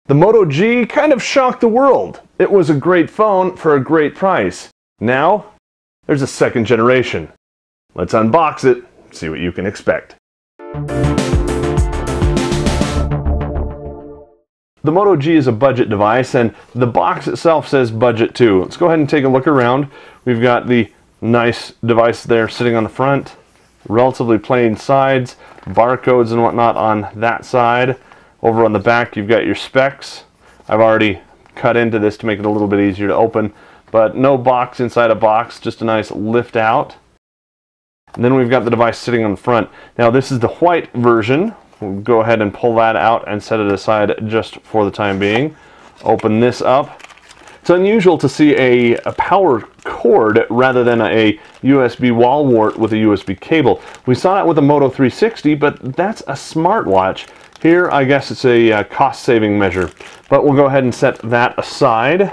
The Moto G kind of shocked the world. It was a great phone for a great price. Now, there's a second generation. Let's unbox it, see what you can expect. The Moto G is a budget device, and the box itself says budget too. Let's go ahead and take a look around. We've got the nice device there sitting on the front, relatively plain sides, barcodes and whatnot on that side. Over on the back you've got your specs. I've already cut into this to make it a little bit easier to open, but no box inside a box, just a nice lift out. And then we've got the device sitting on the front. Now this is the white version. We'll go ahead and pull that out and set it aside just for the time being. Open this up. It's unusual to see a power cord rather than a USB wall wart with a USB cable. We saw that with the Moto 360, but that's a smartwatch. Here, I guess it's a cost-saving measure. But we'll go ahead and set that aside.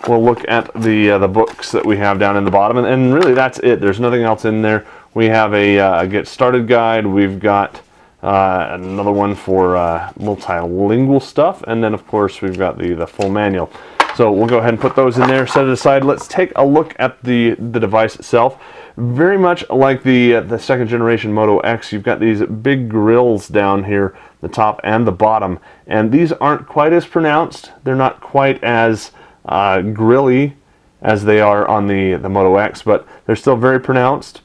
We'll look at the books that we have down in the bottom, and really that's it. There's nothing else in there. We have a get started guide. We've got another one for multilingual stuff, and then of course we've got the full manual. So we'll go ahead and put those in there, set it aside. Let's take a look at the device itself. Very much like the second generation Moto X, you've got these big grills down here, the top and the bottom, and these aren't quite as pronounced. They're not quite as grilly as they are on the Moto X, but they're still very pronounced.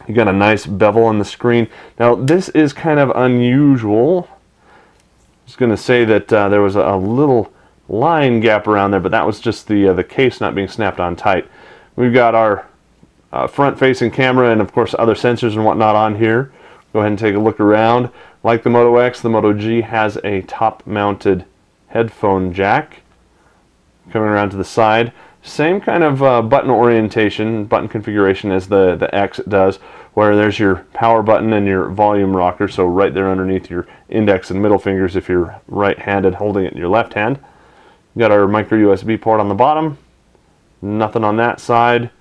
You got a nice bevel on the screen. Now this is kind of unusual. I was going to say that there was a little line gap around there, but that was just the case not being snapped on tight. We've got our front-facing camera and of course other sensors and whatnot on here. Go ahead and take a look around. Like the Moto X, the Moto G has a top-mounted headphone jack coming around to the side. Same kind of button orientation, button configuration as the X does, where there's your power button and your volume rocker, so right there underneath your index and middle fingers if you're right-handed holding it in your left hand. We've got our micro USB port on the bottom, nothing on that side.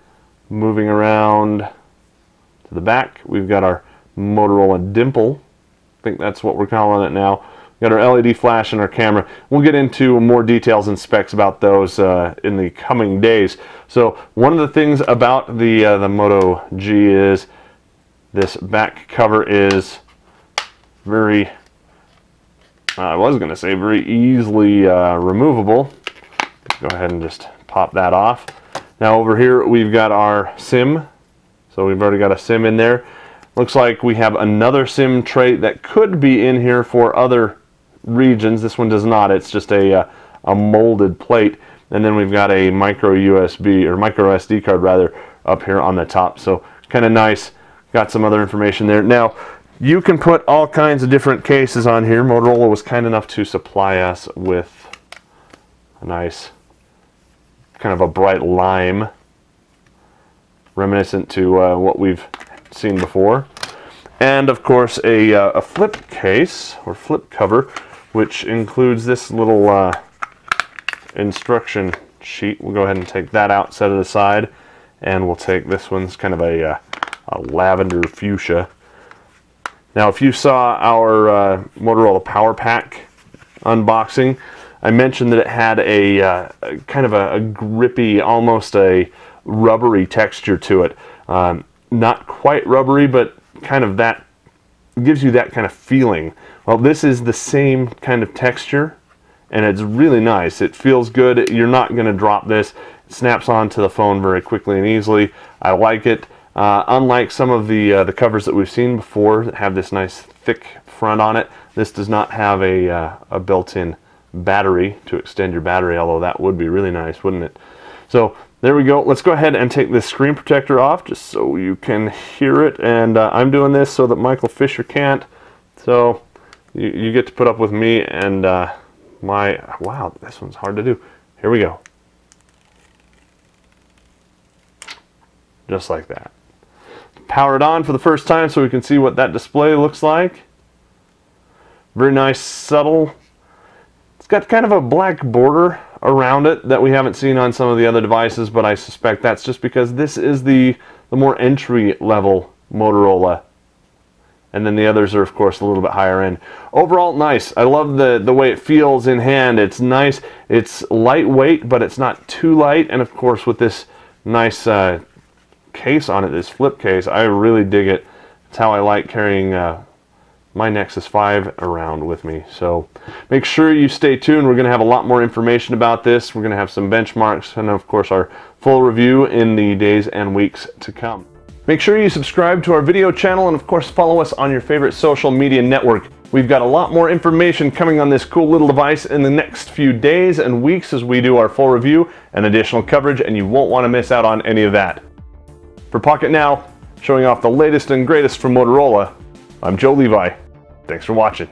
Moving around to the back, we've got our Motorola dimple. I think that's what we're calling it now. We've got our LED flash and our camera. We'll get into more details and specs about those in the coming days. So one of the things about the Moto G is this back cover is very, I was going to say very easily removable. Go ahead and just pop that off. Now over here we've got our SIM. So we've already got a SIM in there. Looks like we have another SIM tray that could be in here for other regions. This one does not. It's just a molded plate. And then we've got a micro USB or micro SD card rather up here on the top. So kind of nice. Got some other information there. Now you can put all kinds of different cases on here. Motorola was kind enough to supply us with a nice kind of a bright lime, reminiscent to what we've seen before. And of course a flip case or flip cover, which includes this little instruction sheet. We'll go ahead and take that out, set it aside, and we'll take this one's kind of a lavender fuchsia. Now if you saw our Motorola Power Pack unboxing, I mentioned that it had a kind of a grippy, almost a rubbery texture to it. Not quite rubbery, but kind of that, gives you that kind of feeling. Well, this is the same kind of texture, and it's really nice. It feels good. You're not going to drop this. It snaps onto the phone very quickly and easily. I like it. Unlike some of the covers that we've seen before that have this nice thick front on it, this does not have a built-in battery to extend your battery, although that would be really nice, wouldn't it? So there we go. Let's go ahead and take this screen protector off just so you can hear it, and I'm doing this so that Michael Fisher can't, so you get to put up with me and wow, this one's hard to do. Here we go. Just like that. Power it on for the first time so we can see what that display looks like. Very nice, subtle. It's got kind of a black border around it that we haven't seen on some of the other devices, but I suspect that's just because this is the more entry level Motorola and then the others are of course a little bit higher end. Overall, nice. I love the way it feels in hand. It's nice. It's lightweight, but it's not too light, and of course with this nice case on it, this flip case, I really dig it. It's how I like carrying my Nexus 5 around with me. So make sure you stay tuned. We're going to have a lot more information about this. We're going to have some benchmarks and of course our full review in the days and weeks to come. Make sure you subscribe to our video channel and of course follow us on your favorite social media network. We've got a lot more information coming on this cool little device in the next few days and weeks as we do our full review and additional coverage, and you won't want to miss out on any of that. For Pocketnow, showing off the latest and greatest from Motorola, I'm Joe Levi. Thanks for watching.